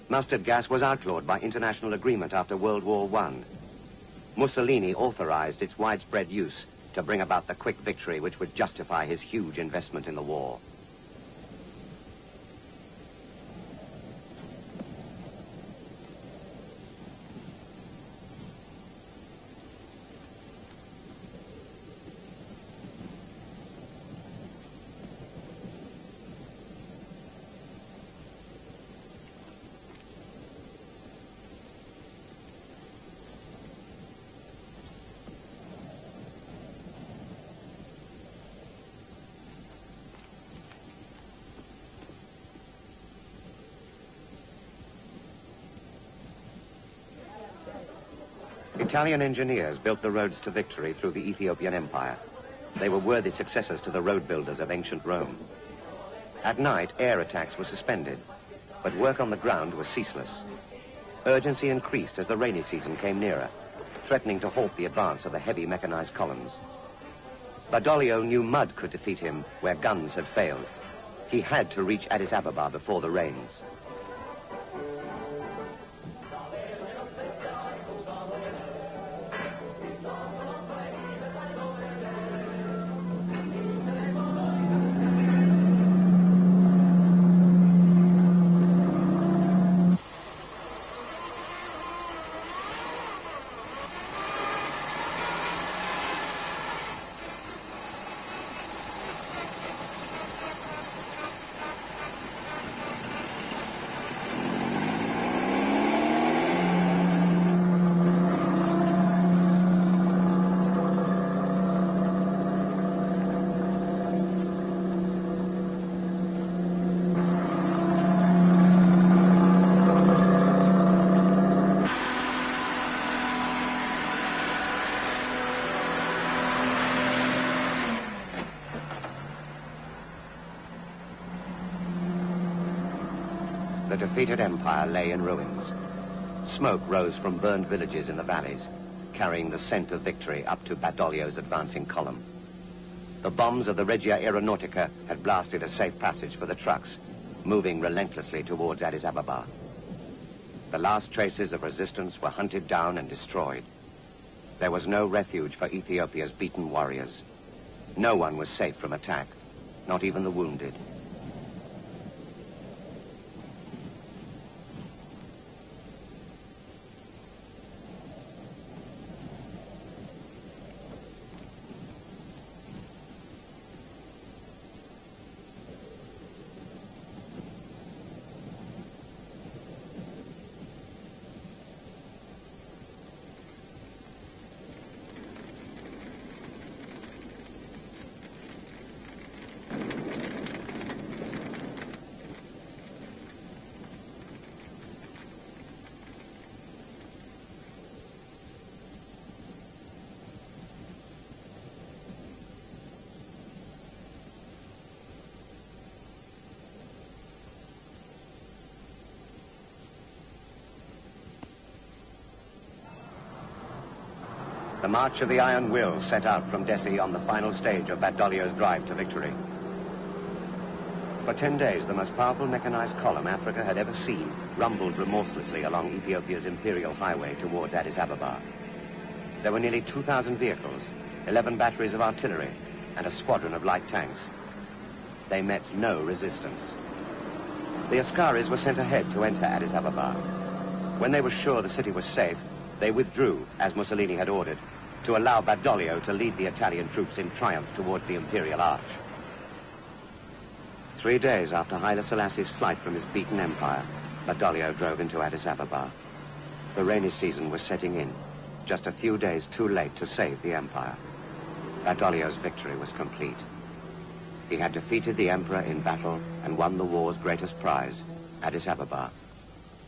A: Mustard gas was outlawed by international agreement after World War I. Mussolini authorized its widespread use to bring about the quick victory which would justify his huge investment in the war. Italian engineers built the roads to victory through the Ethiopian Empire. They were worthy successors to the road builders of ancient Rome. At night, air attacks were suspended, but work on the ground was ceaseless. Urgency increased as the rainy season came nearer, threatening to halt the advance of the heavy mechanized columns. Badoglio knew mud could defeat him where guns had failed. He had to reach Addis Ababa before the rains. The defeated empire lay in ruins. Smoke rose from burned villages in the valleys, carrying the scent of victory up to Badoglio's advancing column. The bombs of the Regia Aeronautica had blasted a safe passage for the trucks, moving relentlessly towards Addis Ababa. The last traces of resistance were hunted down and destroyed. There was no refuge for Ethiopia's beaten warriors. No one was safe from attack, not even the wounded. The march of the Iron Will set out from Dessie on the final stage of Badoglio's drive to victory. For 10 days, the most powerful mechanized column Africa had ever seen rumbled remorselessly along Ethiopia's imperial highway towards Addis Ababa. There were nearly 2,000 vehicles, 11 batteries of artillery, and a squadron of light tanks. They met no resistance. The Askaris were sent ahead to enter Addis Ababa. When they were sure the city was safe, they withdrew, as Mussolini had ordered, to allow Badoglio to lead the Italian troops in triumph towards the imperial arch. 3 days after Haile Selassie's flight from his beaten empire, Badoglio drove into Addis Ababa. The rainy season was setting in, just a few days too late to save the empire. Badoglio's victory was complete. He had defeated the emperor in battle and won the war's greatest prize, Addis Ababa.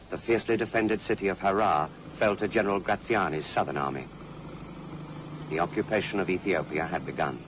A: The fiercely defended city of Harar fell to General Graziani's southern army. The occupation of Ethiopia had begun.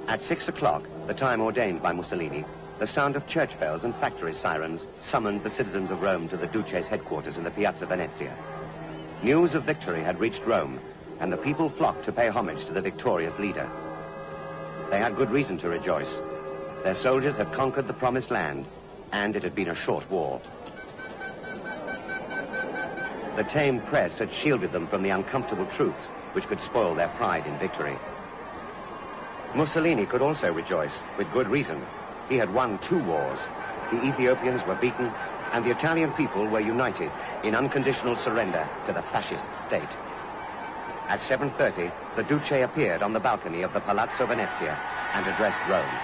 A: At 6 o'clock, the time ordained by Mussolini, the sound of church bells and factory sirens summoned the citizens of Rome to the Duce's headquarters in the Piazza Venezia. News of victory had reached Rome, and the people flocked to pay homage to the victorious leader. They had good reason to rejoice. Their soldiers had conquered the promised land, and it had been a short war. The tame press had shielded them from the uncomfortable truths which could spoil their pride in victory. Mussolini could also rejoice, with good reason. He had won 2 wars. The Ethiopians were beaten, and the Italian people were united in unconditional surrender to the fascist state. At 7:30, the Duce appeared on the balcony of the Palazzo Venezia and addressed Rome.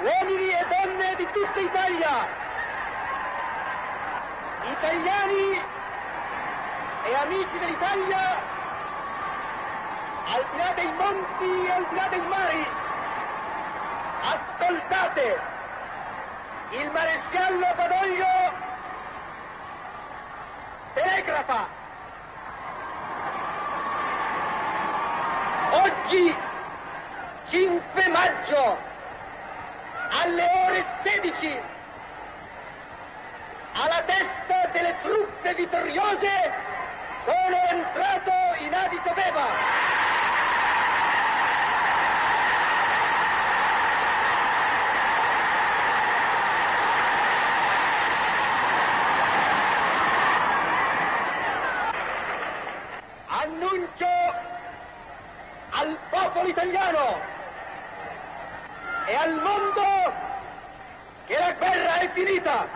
B: Uomini e donne di tutta Italia, italiani e amici dell'Italia, al di là dei monti e al di là dei mari, ascoltate, il maresciallo Badoglio telegrafa. Oggi, 5 maggio, alle ore 16, alla testa delle truppe vittoriose, sono entrato in Addis Abeba. Annuncio al popolo italiano e al mondo che la guerra è finita.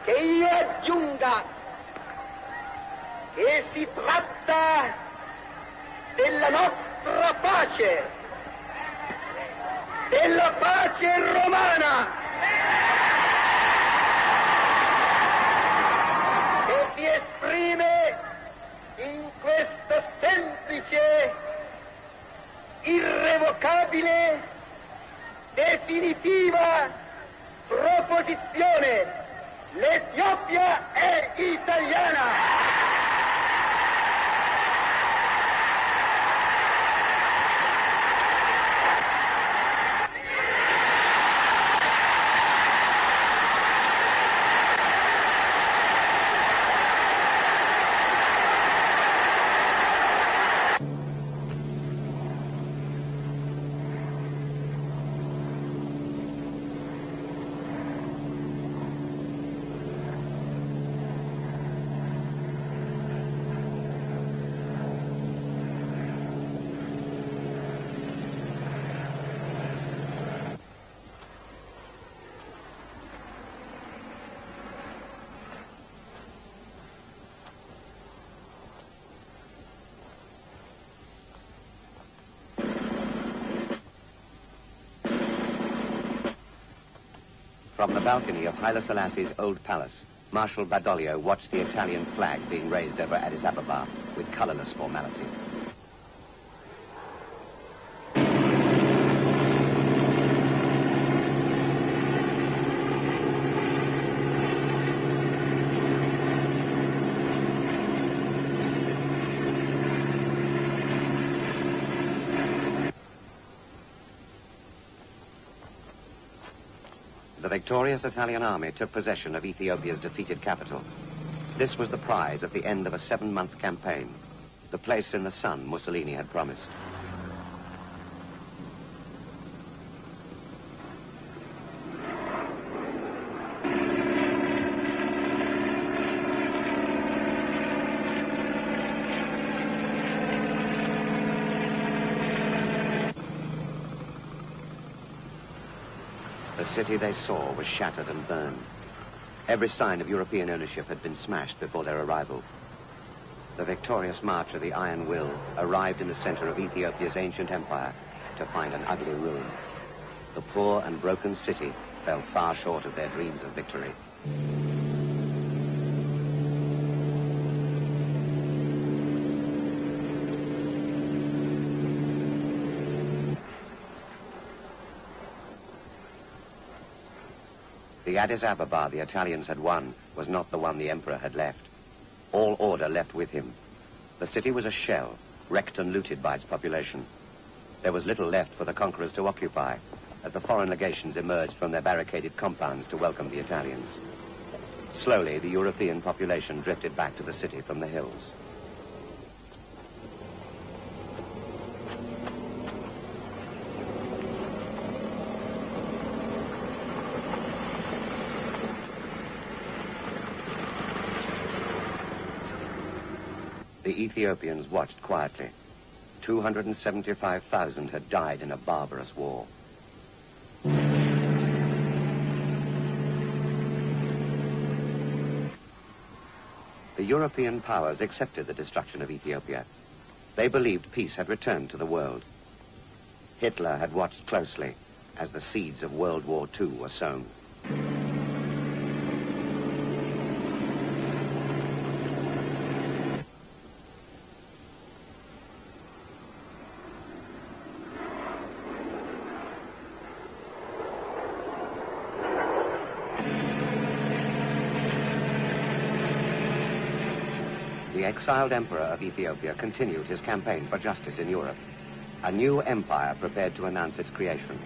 B: che io aggiunga che si tratta della nostra pace, della pace romana, che si esprime in questa semplice, irrevocabile, definitiva proposizione: l'Etiopia è italiana!
A: From the balcony of Haile Selassie's old palace, Marshal Badoglio watched the Italian flag being raised over Addis Ababa with colorless formality. The victorious Italian army took possession of Ethiopia's defeated capital. This was the prize at the end of a 7-month campaign, the place in the sun Mussolini had promised. The city they saw was shattered and burned. Every sign of European ownership had been smashed before their arrival. The victorious march of the Iron Will arrived in the center of Ethiopia's ancient empire to find an ugly ruin. The poor and broken city fell far short of their dreams of victory. The Addis Ababa the Italians had won was not the one the emperor had left. All order left with him. The city was a shell, wrecked and looted by its population. There was little left for the conquerors to occupy, as the foreign legations emerged from their barricaded compounds to welcome the Italians. Slowly, the European population drifted back to the city from the hills. The Ethiopians watched quietly. 275,000 had died in a barbarous war. The European powers accepted the destruction of Ethiopia. They believed peace had returned to the world. Hitler had watched closely as the seeds of World War II were sown. The exiled emperor of Ethiopia continued his campaign for justice in Europe. A new empire prepared to announce its creation.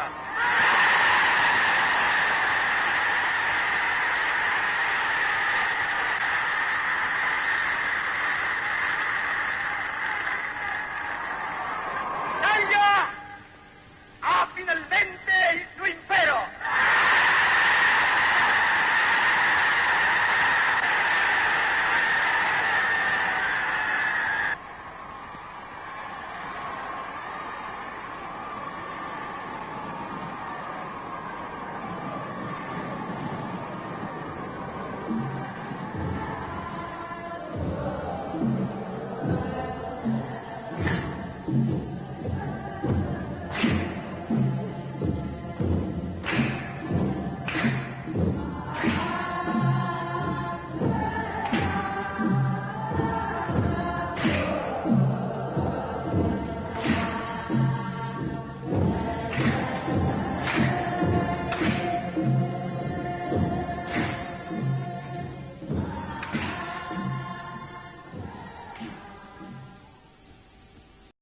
B: Italia.